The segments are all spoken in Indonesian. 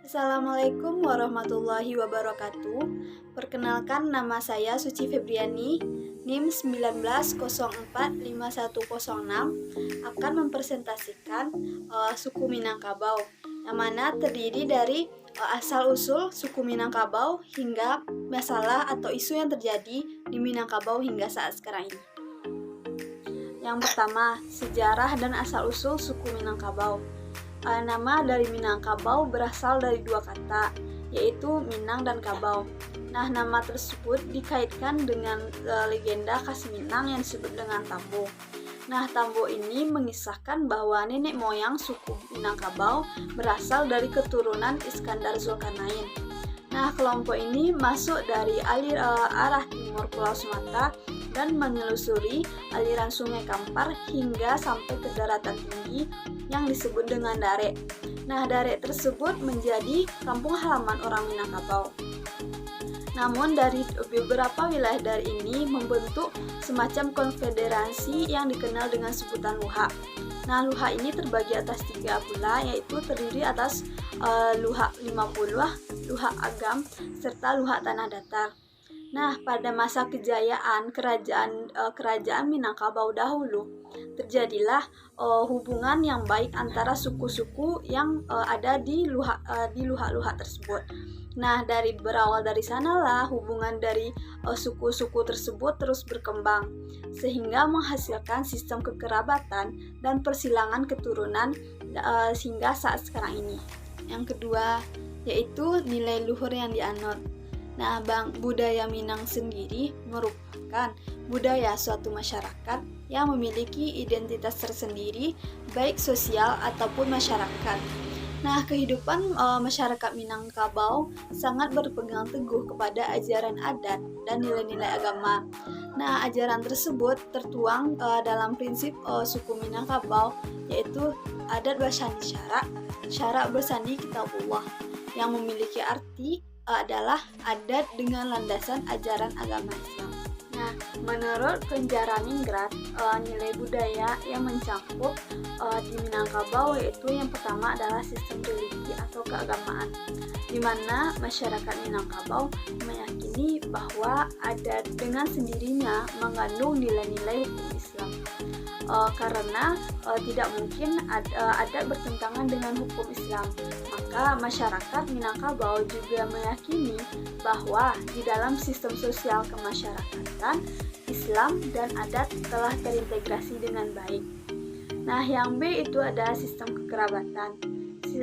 Assalamualaikum warahmatullahi wabarakatuh. Perkenalkan, nama saya Suci Febriani, NIM 19045106, akan mempresentasikan suku Minangkabau, yang mana terdiri dari asal-usul suku Minangkabau hingga masalah atau isu yang terjadi di Minangkabau hingga saat sekarang ini. Yang pertama, sejarah dan asal-usul suku Minangkabau. Nama dari Minangkabau berasal dari dua kata, yaitu Minang dan Kabau. Nah, nama tersebut dikaitkan dengan legenda khas Minang yang disebut dengan Tambo. Nah, Tambo ini mengisahkan bahwa nenek moyang suku Minangkabau berasal dari keturunan Iskandar Zulkarnain. Nah, kelompok ini masuk dari arah timur Pulau Sumatera dan menyelusuri aliran Sungai Kampar hingga sampai ke daratan tinggi yang disebut dengan Darek. Nah, Darek tersebut menjadi kampung halaman orang Minangkabau. Namun dari beberapa wilayah dari ini membentuk semacam konfederasi yang dikenal dengan sebutan Luha. Nah, Luha ini terbagi atas 3 pula, yaitu terdiri atas Luha 50, Luha Agam, serta Luha Tanah Datar. Nah, pada masa kejayaan kerajaan Minangkabau dahulu, terjadilah hubungan yang baik antara suku-suku yang ada di luha-luha tersebut. Nah, berawal dari sanalah hubungan dari suku-suku tersebut terus berkembang, sehingga menghasilkan sistem kekerabatan dan persilangan keturunan hingga saat sekarang ini. Yang kedua, yaitu nilai luhur yang dianut. Nah, budaya Minang sendiri merupakan budaya suatu masyarakat yang memiliki identitas tersendiri, baik sosial ataupun masyarakat. Nah, kehidupan masyarakat Minangkabau sangat berpegang teguh kepada ajaran adat dan nilai-nilai agama. Nah, ajaran tersebut tertuang dalam prinsip suku Minangkabau, yaitu adat bersandi syarak bersandi kitabullah, yang memiliki arti adalah adat dengan landasan ajaran agama Islam. Nah, menurut Penjaraningrat, nilai budaya yang mencakup di Minangkabau yaitu yang pertama adalah sistem religi atau keagamaan, di mana masyarakat Minangkabau meyakini bahwa adat dengan sendirinya mengandung nilai-nilai hukum Islam. Karena tidak mungkin adat bertentangan dengan hukum Islam, maka masyarakat Minangkabau juga meyakini bahwa di dalam sistem sosial kemasyarakatan, Islam dan adat telah terintegrasi dengan baik. Nah, yang B itu ada sistem kekerabatan.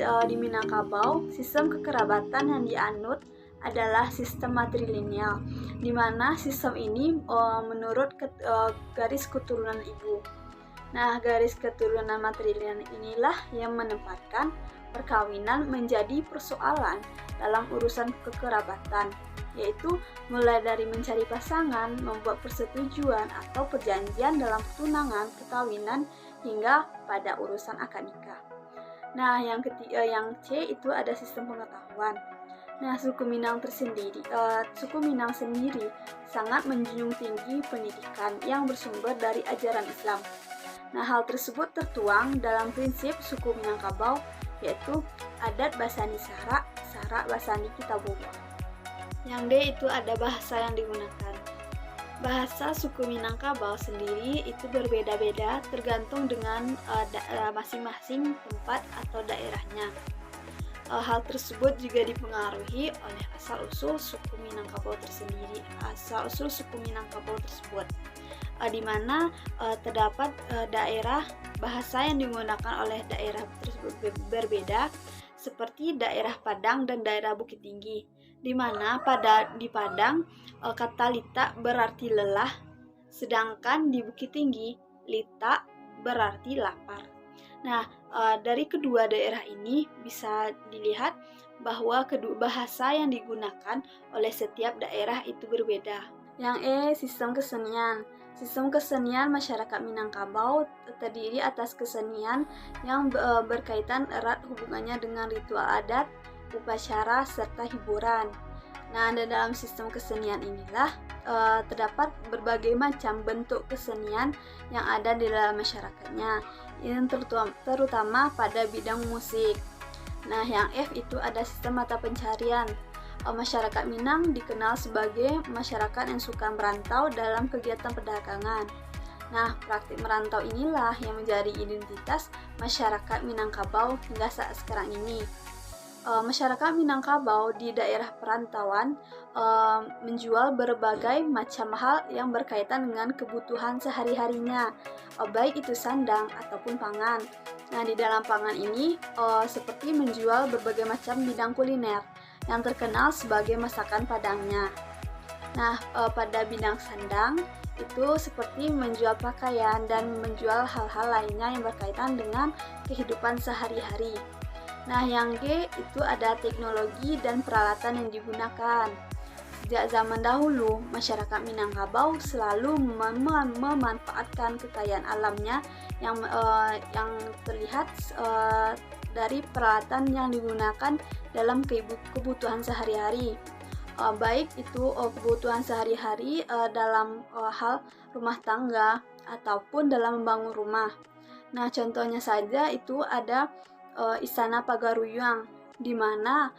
Di Minangkabau, sistem kekerabatan yang dianut adalah sistem matrilineal, di mana sistem ini menurut garis keturunan ibu. Nah, garis keturunan matrilineal inilah yang menempatkan perkawinan menjadi persoalan dalam urusan kekerabatan, yaitu mulai dari mencari pasangan, membuat persetujuan atau perjanjian dalam tunangan, perkawinan, hingga pada urusan akad nikah. Nah, yang C itu ada sistem pengetahuan. Nah, suku Minang sendiri sangat menjunjung tinggi pendidikan yang bersumber dari ajaran Islam. Nah, hal tersebut tertuang dalam prinsip suku Minangkabau, yaitu adat basani syarak basani kitabullah. Yang D itu ada bahasa yang digunakan. Bahasa suku Minangkabau sendiri itu berbeda-beda tergantung dengan masing-masing tempat atau daerahnya. Hal tersebut juga dipengaruhi oleh asal-usul suku Minangkabau tersebut, di mana terdapat daerah bahasa yang digunakan oleh daerah tersebut berbeda, seperti daerah Padang dan daerah Bukit Tinggi, di mana di Padang kata lita berarti lelah, sedangkan di Bukit Tinggi lita berarti lapar. Nah, dari kedua daerah ini bisa dilihat bahwa kedua bahasa yang digunakan oleh setiap daerah itu berbeda. Yang E, sistem kesenian. Sistem kesenian masyarakat Minangkabau terdiri atas kesenian yang berkaitan erat hubungannya dengan ritual adat, upacara, serta hiburan. Nah, dalam sistem kesenian inilah terdapat berbagai macam bentuk kesenian yang ada di dalam masyarakatnya, yang terutama pada bidang musik. Nah, yang F itu ada sistem mata pencarian. Masyarakat Minang dikenal sebagai masyarakat yang suka merantau dalam kegiatan perdagangan. Nah, praktik merantau inilah yang menjadi identitas masyarakat Minangkabau hingga saat sekarang ini. Masyarakat Minangkabau di daerah perantauan menjual berbagai macam hal yang berkaitan dengan kebutuhan sehari-harinya, baik itu sandang ataupun pangan. Nah, di dalam pangan ini seperti menjual berbagai macam bidang kuliner yang terkenal sebagai masakan Padangnya. Nah, pada bidang sandang itu seperti menjual pakaian dan menjual hal-hal lainnya yang berkaitan dengan kehidupan sehari-hari. Nah, yang G itu ada teknologi dan peralatan yang digunakan. Sejak zaman dahulu, masyarakat Minangkabau selalu memanfaatkan kekayaan alamnya yang terlihat dari peralatan yang digunakan dalam kebutuhan sehari-hari. Baik itu kebutuhan sehari-hari dalam hal rumah tangga ataupun dalam membangun rumah. Nah, contohnya saja itu ada Istana Pagaruyung, di mana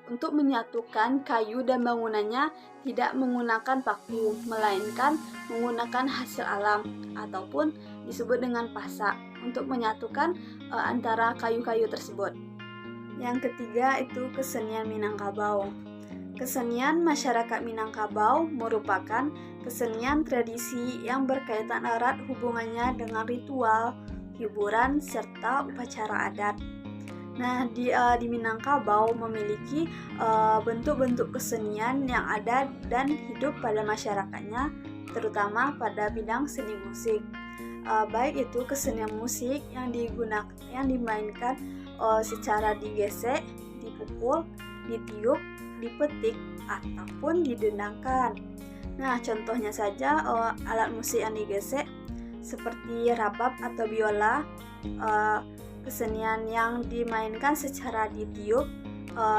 untuk menyatukan kayu dan bangunannya tidak menggunakan paku, melainkan menggunakan hasil alam ataupun disebut dengan pasak untuk menyatukan antara kayu-kayu tersebut. Yang ketiga itu kesenian Minangkabau. Kesenian masyarakat Minangkabau merupakan kesenian tradisi yang berkaitan erat hubungannya dengan ritual, hiburan, serta upacara adat. Nah, di Minangkabau memiliki bentuk-bentuk kesenian yang ada dan hidup pada masyarakatnya, terutama pada bidang seni musik. Baik itu kesenian musik yang dimainkan secara digesek, dipukul, ditiup, dipetik, ataupun didendangkan. Nah, contohnya saja alat musik yang digesek seperti rabab atau biola, kesenian yang dimainkan secara ditiup,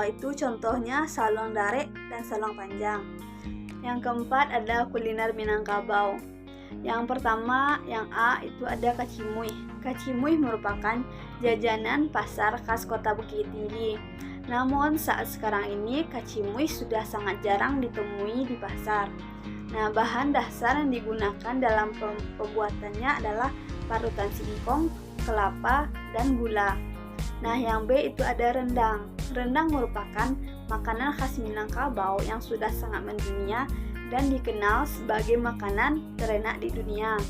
itu contohnya salong darek dan salong panjang. Yang keempat ada kuliner Minangkabau. Yang pertama, yang A itu ada kacimui. Kacimui merupakan jajanan pasar khas Kota Bukit Tinggi. Namun saat sekarang ini kacimui sudah sangat jarang ditemui di pasar. Nah, bahan dasar yang digunakan dalam pembuatannya adalah parutan singkong, kelapa, dan gula. Nah, yang B itu ada rendang. Rendang merupakan makanan khas Minangkabau yang sudah sangat mendunia dan dikenal sebagai makanan terenak di dunia.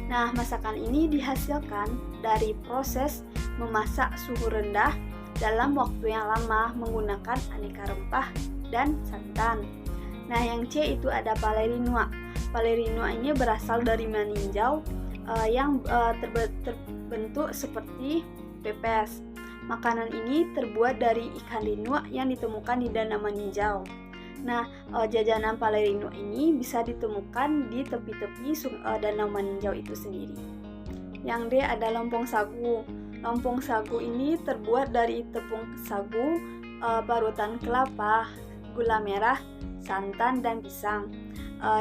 Nah, masakan ini dihasilkan dari proses memasak suhu rendah dalam waktu yang lama menggunakan aneka rempah dan santan. Nah, yang C itu ada palerinua. Palerinua ini berasal dari meninjau yang terbentuk seperti pepes. Makanan ini terbuat dari ikan linua yang ditemukan di danau meninjau. Nah, jajanan palerinua ini bisa ditemukan di tepi-tepi danau meninjau itu sendiri. Yang D ada lompong sagu. Lompong sagu ini terbuat dari tepung sagu, parutan kelapa, gula merah, santan, dan pisang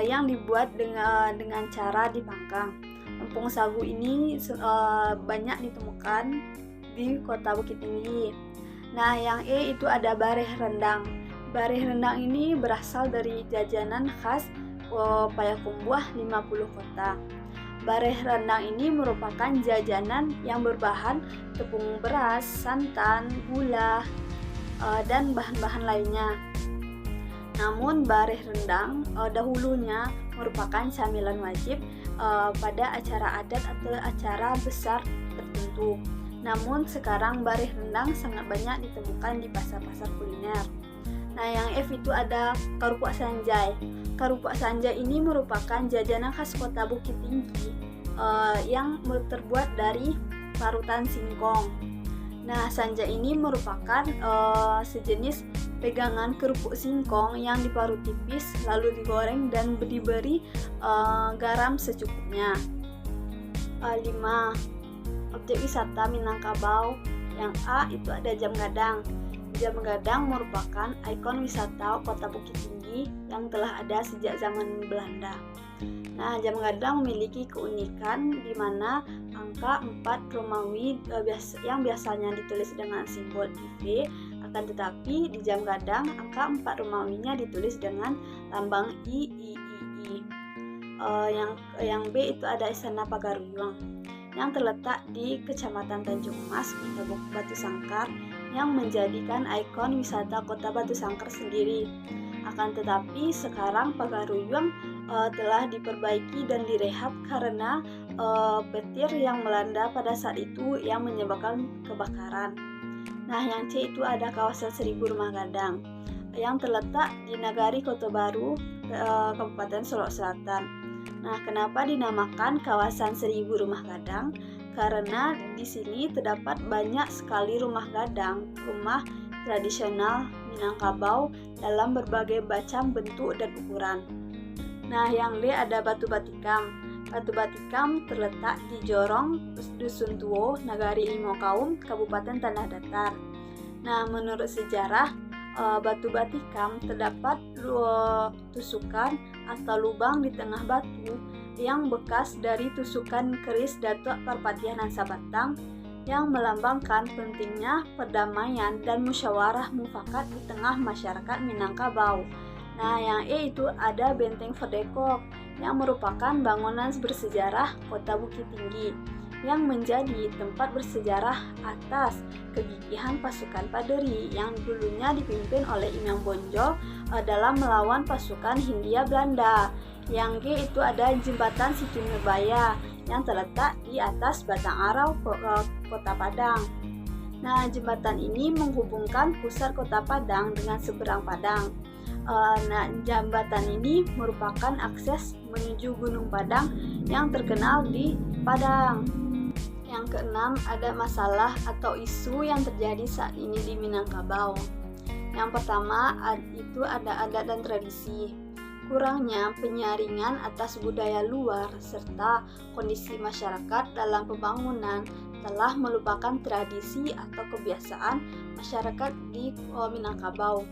yang dibuat dengan cara dipanggang. Lompong sagu ini banyak ditemukan di Kota Bukit Tinggi. Nah, yang E itu ada bareh rendang. Bareh rendang ini berasal dari jajanan khas Payakumbuh 50 kota. Bareh rendang ini merupakan jajanan yang berbahan tepung beras, santan, gula, dan bahan-bahan lainnya. Namun bareh rendang dahulunya merupakan camilan wajib pada acara adat atau acara besar tertentu. Namun sekarang bareh rendang sangat banyak ditemukan di pasar-pasar kuliner. Nah, yang F itu ada karupuk sanjai. Karupuk sanjai ini merupakan jajanan khas Kota Bukit Tinggi yang terbuat dari parutan singkong. Nah, sanjai ini merupakan sejenis pegangan kerupuk singkong yang diparut tipis lalu digoreng dan diberi garam secukupnya. 5. Objek wisata Minangkabau. Yang A itu ada Jam Gadang. Jam Gadang merupakan ikon wisata Kota Bukit Tinggi yang telah ada sejak zaman Belanda. Nah, jam gadang memiliki keunikan di mana angka 4 Romawi yang biasanya ditulis dengan simbol IV, akan tetapi di jam gadang angka 4 Romawinya ditulis dengan lambang I. Yang B itu ada Istana Pagaruyung yang terletak di Kecamatan Tanjung Mas, Kota Batu Sangkar, yang menjadikan ikon wisata Kota Batu Sangkar sendiri. Akan tetapi sekarang Pagaruyung telah diperbaiki dan direhab karena petir yang melanda pada saat itu yang menyebabkan kebakaran. Nah, yang C itu ada kawasan 1000 Rumah Gadang yang terletak di Nagari Kota Baru, Kabupaten Solok Selatan. Nah, kenapa dinamakan kawasan 1000 Rumah Gadang? Karena di sini terdapat banyak sekali rumah gadang, rumah tradisional Minangkabau dalam berbagai macam bentuk dan ukuran. Nah, yang D ada Batu Batikam. Batu Batikam terletak di Jorong, Dusun Tuo, Nagari Limo Kaum, Kabupaten Tanah Datar. Nah, menurut sejarah, Batu Batikam terdapat tusukan atau lubang di tengah batu yang bekas dari tusukan keris Datuk Parpatian Sabatang yang melambangkan pentingnya perdamaian dan musyawarah mufakat di tengah masyarakat Minangkabau. Nah, yang E itu ada Benteng Ferdekok yang merupakan bangunan bersejarah Kota Bukit Tinggi yang menjadi tempat bersejarah atas kegigihan pasukan Paderi yang dulunya dipimpin oleh Imam Bonjol dalam melawan pasukan Hindia Belanda. Yang G itu ada Jembatan Siti Nurbaya yang terletak di atas Batang Arau, Kota Padang. Nah, jembatan ini menghubungkan pusat Kota Padang dengan seberang Padang. Nah, jembatan ini merupakan akses menuju Gunung Padang yang terkenal di Padang. Yang keenam ada masalah atau isu yang terjadi saat ini di Minangkabau. Yang pertama itu ada adat dan tradisi. Kurangnya penyaringan atas budaya luar serta kondisi masyarakat dalam pembangunan telah melupakan tradisi atau kebiasaan masyarakat di Minangkabau.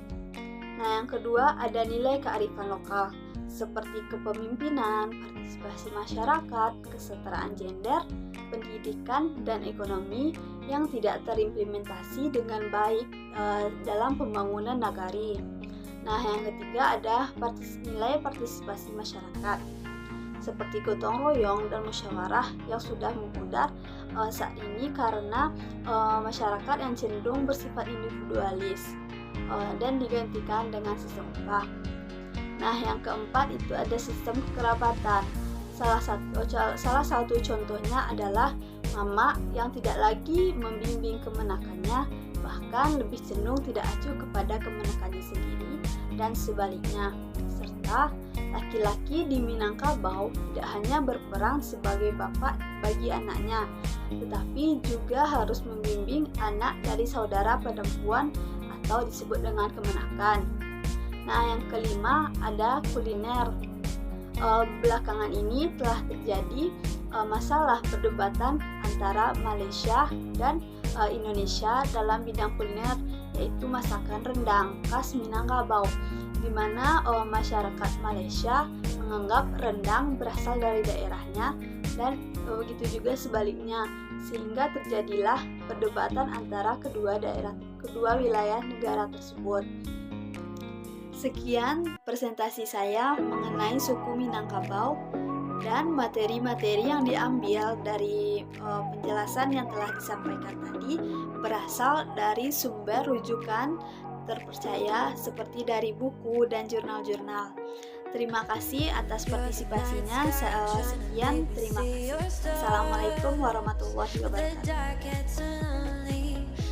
Nah, yang kedua ada nilai kearifan lokal seperti kepemimpinan, partisipasi masyarakat, kesetaraan gender, pendidikan, dan ekonomi yang tidak terimplementasi dengan baik dalam pembangunan nagari. Nah, yang ketiga ada nilai partisipasi masyarakat seperti gotong royong dan musyawarah yang sudah memudar saat ini karena masyarakat yang cenderung bersifat individualis dan digantikan dengan sistem upah. Nah, yang keempat itu ada sistem kekerabatan. Salah satu contohnya adalah mama yang tidak lagi membimbing kemenakannya, bahkan lebih cenderung tidak acuh kepada kemenakannya sendiri dan sebaliknya. Serta laki-laki di Minangkabau tidak hanya berperan sebagai bapak bagi anaknya, tetapi juga harus membimbing anak dari saudara perempuan atau disebut dengan kemenakan. Nah, yang kelima ada kuliner. Belakangan ini telah terjadi masalah perdebatan antara Malaysia dan Indonesia dalam bidang kuliner, yaitu masakan rendang khas Minangkabau, di mana masyarakat Malaysia menganggap rendang berasal dari daerahnya dan begitu juga sebaliknya, sehingga terjadilah perdebatan antara kedua wilayah negara tersebut. Sekian presentasi saya mengenai suku Minangkabau dan materi-materi yang diambil dari penjelasan yang telah disampaikan tadi berasal dari sumber rujukan terpercaya seperti dari buku dan jurnal-jurnal. Terima kasih atas partisipasinya. Sekian, terima kasih. Assalamualaikum warahmatullahi wabarakatuh.